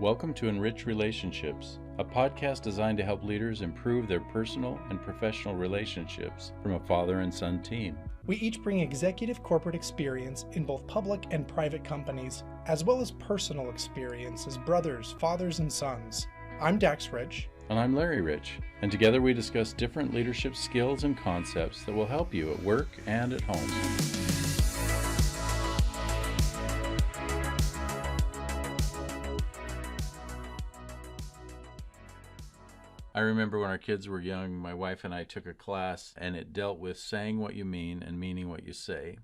Welcome to EnRich Relationships, a podcast designed to help leaders improve their personal and professional relationships from a father and son team. We each bring executive corporate experience in both public and private companies, as well as personal experience as brothers, fathers, and sons. I'm Dax Rich. And I'm Larry Rich, and together we discuss different leadership skills and concepts that will help you at work and at home. I remember when our kids were young, my wife and I took a class, and it dealt with saying what you mean and meaning what you say.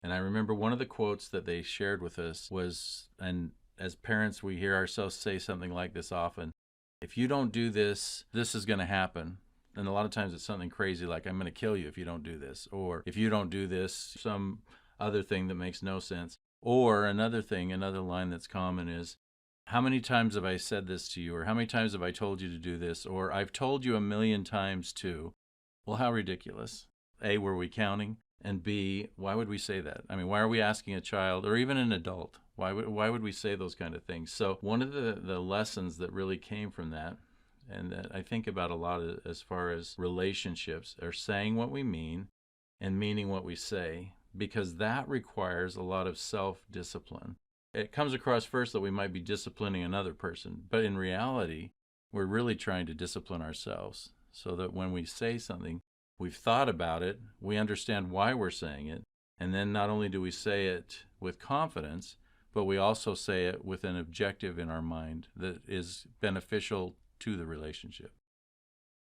And I remember one of the quotes that they shared with us was, and as parents, we hear ourselves say something like this often, if you don't do this, this is going to happen. And a lot of times it's something crazy like, I'm going to kill you if you don't do this. Or if you don't do this, some other thing that makes no sense. Or another line that's common is, how many times have I said this to you? Or how many times have I told you to do this? Or I've told you 1,000,000 times too. Well, how ridiculous. A, were we counting? And B, why would we say that? I mean, why are we asking a child or even an adult? Why would we say those kind of things? So one of the lessons that really came from that, and that I think about a lot as far as relationships, are saying what we mean and meaning what we say, because that requires a lot of self-discipline. It comes across first that we might be disciplining another person, but in reality, we're really trying to discipline ourselves so that when we say something, we've thought about it, we understand why we're saying it, and then not only do we say it with confidence, but we also say it with an objective in our mind that is beneficial to the relationship.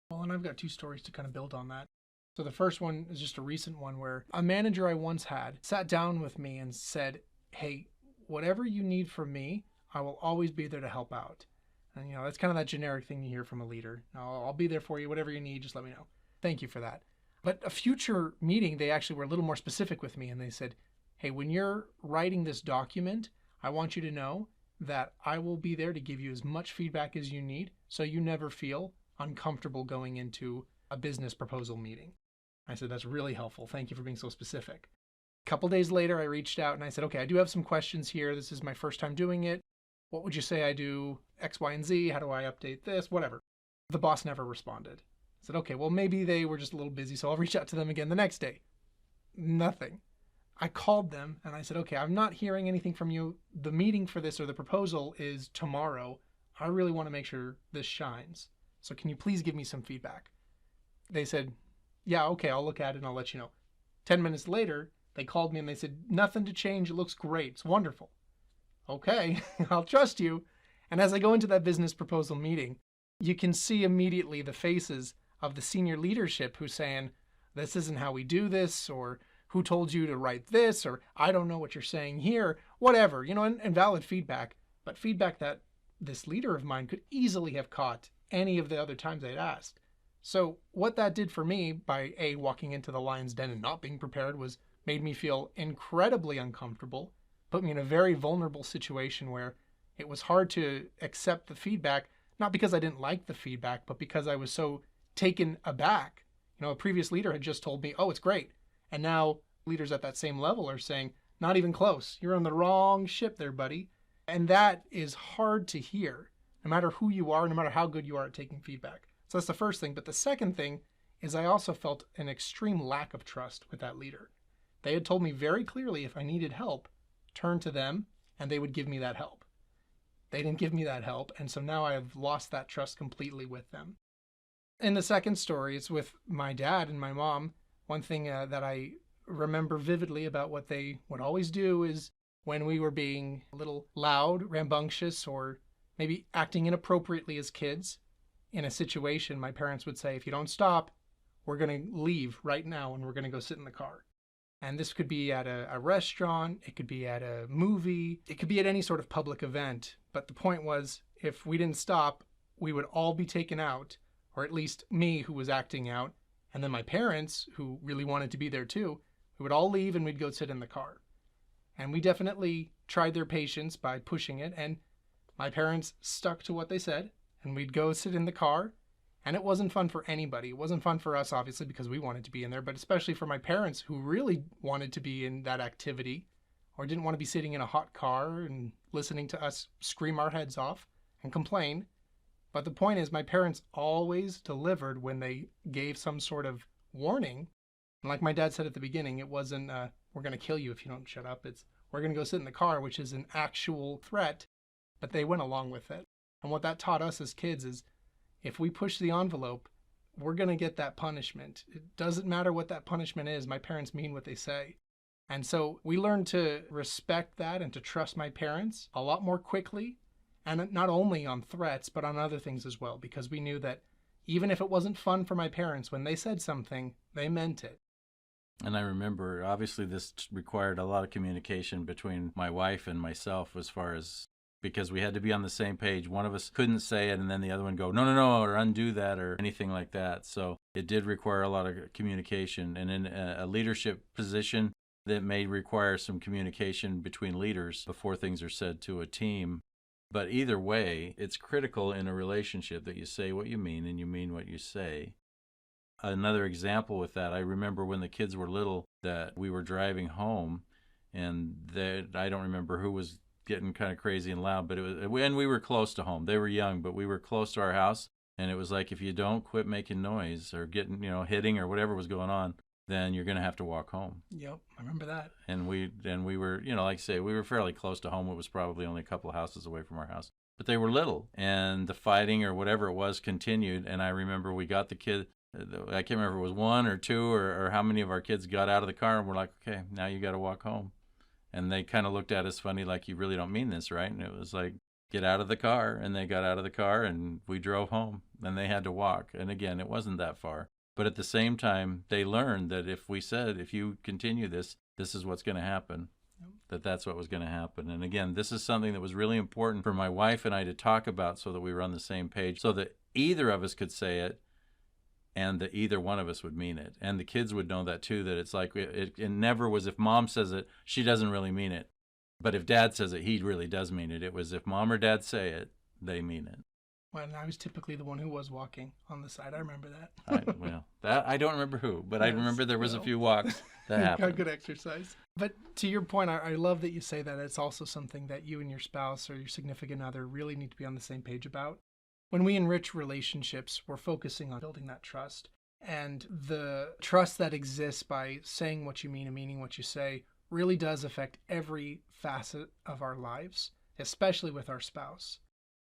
Well, and I've got two stories to kind of build on that. So the first one is just a recent one where a manager I once had sat down with me and said, hey, whatever you need from me, I will always be there to help out. And, that's kind of that generic thing you hear from a leader. I'll be there for you. Whatever you need, just let me know. Thank you for that. But a future meeting, they actually were a little more specific with me. And they said, hey, when you're writing this document, I want you to know that I will be there to give you as much feedback as you need so you never feel uncomfortable going into a business proposal meeting. I said, that's really helpful. Thank you for being so specific. A couple days later, I reached out and I said, okay, I do have some questions here. This is my first time doing it. What would you say I do X, Y, and Z? How do I update this? Whatever. The boss never responded. I said, okay, well, maybe they were just a little busy, so I'll reach out to them again the next day. Nothing. I called them and I said, okay, I'm not hearing anything from you. The meeting for this or the proposal is tomorrow. I really want to make sure this shines. So can you please give me some feedback? They said, yeah, okay, I'll look at it and I'll let you know. 10 minutes later, they called me and they said, nothing to change. It looks great. It's wonderful. Okay, I'll trust you. And as I go into that business proposal meeting, you can see immediately the faces of the senior leadership who's saying, this isn't how we do this, or who told you to write this, or I don't know what you're saying here, whatever, and valid feedback, but feedback that this leader of mine could easily have caught any of the other times I'd asked. So what that did for me by walking into the lion's den and not being prepared was made me feel incredibly uncomfortable, put me in a very vulnerable situation where it was hard to accept the feedback, not because I didn't like the feedback, but because I was so taken aback. A previous leader had just told me, oh, it's great. And now leaders at that same level are saying, not even close. You're on the wrong ship there, buddy. And that is hard to hear, no matter who you are, no matter how good you are at taking feedback. So that's the first thing. But the second thing is I also felt an extreme lack of trust with that leader. They had told me very clearly if I needed help, turn to them and they would give me that help. They didn't give me that help, and so now I have lost that trust completely with them. And the second story is with my dad and my mom. One thing that I remember vividly about what they would always do is when we were being a little loud, rambunctious, or maybe acting inappropriately as kids in a situation, my parents would say, if you don't stop, we're going to leave right now and we're going to go sit in the car. And this could be at a restaurant, it could be at a movie, it could be at any sort of public event. But the point was, if we didn't stop, we would all be taken out, or at least me who was acting out, and then my parents, who really wanted to be there too, we would all leave and we'd go sit in the car. And we definitely tried their patience by pushing it, and my parents stuck to what they said, and we'd go sit in the car. And it wasn't fun for anybody. It wasn't fun for us, obviously, because we wanted to be in there, but especially for my parents who really wanted to be in that activity or didn't want to be sitting in a hot car and listening to us scream our heads off and complain. But the point is, my parents always delivered when they gave some sort of warning. And like my dad said at the beginning, it wasn't, we're going to kill you if you don't shut up. It's, we're going to go sit in the car, which is an actual threat. But they went along with it. And what that taught us as kids is if we push the envelope, we're going to get that punishment. It doesn't matter what that punishment is. My parents mean what they say. And so we learned to respect that and to trust my parents a lot more quickly. And not only on threats, but on other things as well, because we knew that even if it wasn't fun for my parents, when they said something, they meant it. And I remember, obviously, this required a lot of communication between my wife and myself as far as, because we had to be on the same page. One of us couldn't say it and then the other one go, no, or undo that or anything like that. So it did require a lot of communication. And in a leadership position, that may require some communication between leaders before things are said to a team. But either way, it's critical in a relationship that you say what you mean and you mean what you say. Another example with that, I remember when the kids were little that we were driving home, and I don't remember who was getting kind of crazy and loud, but and we were close to home. They were young, but we were close to our house, and it was like, if you don't quit making noise or getting, hitting or whatever was going on, then you're going to have to walk home. Yep, I remember that. And we were, like I say, we were fairly close to home. It was probably only a couple of houses away from our house. But they were little, and the fighting or whatever it was continued. And I remember we got the kid, I can't remember if it was one or two or how many of our kids got out of the car, and we're like, okay, now you got to walk home. And they kind of looked at us funny, like, you really don't mean this, right? And it was like, get out of the car. And they got out of the car, and we drove home. And they had to walk. And again, it wasn't that far. But at the same time, they learned that if you continue this, this is what's going to happen, that's what was going to happen. And again, this is something that was really important for my wife and I to talk about so that we were on the same page, so that either of us could say it and that either one of us would mean it. And the kids would know that too, that it's like, it never was if mom says it, she doesn't really mean it. But if dad says it, he really does mean it. It was if mom or dad say it, they mean it. Well, and I was typically the one who was walking on the side. I remember that. I don't remember who, but yes, I remember there was a few walks that happened. Good exercise. But to your point, I love that you say that it's also something that you and your spouse or your significant other really need to be on the same page about. When we enrich relationships, we're focusing on building that trust. And the trust that exists by saying what you mean and meaning what you say really does affect every facet of our lives, especially with our spouse.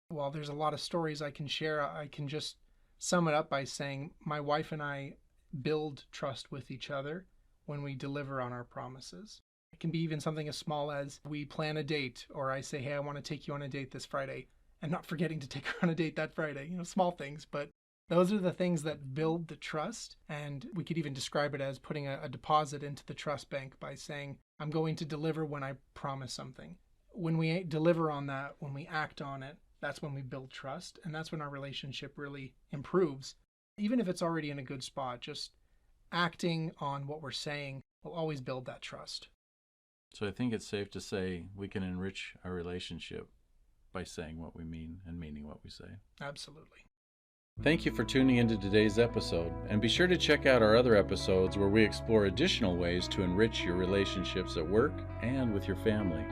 While there's a lot of stories I can share, I can just sum it up by saying my wife and I build trust with each other when we deliver on our promises. It can be even something as small as we plan a date, or I say, hey, I want to take you on a date this Friday, and not forgetting to take her on a date that Friday. Small things, but those are the things that build the trust. And we could even describe it as putting a deposit into the trust bank by saying, I'm going to deliver when I promise something. When we deliver on that, when we act on it, that's when we build trust, and that's when our relationship really improves. Even if it's already in a good spot, just acting on what we're saying will always build that trust. So I think it's safe to say we can enrich our relationship by saying what we mean and meaning what we say. Absolutely. Thank you for tuning into today's episode, and be sure to check out our other episodes where we explore additional ways to enrich your relationships at work and with your family.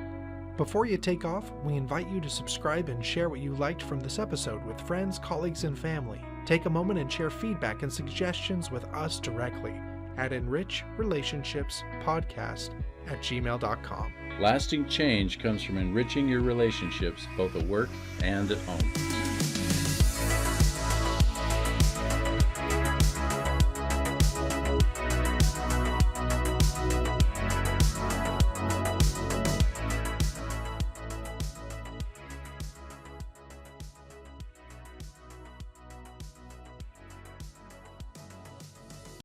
Before you take off, we invite you to subscribe and share what you liked from this episode with friends, colleagues, and family. Take a moment and share feedback and suggestions with us directly at enrichrelationshipspodcast@gmail.com. Lasting change comes from enriching your relationships both at work and at home.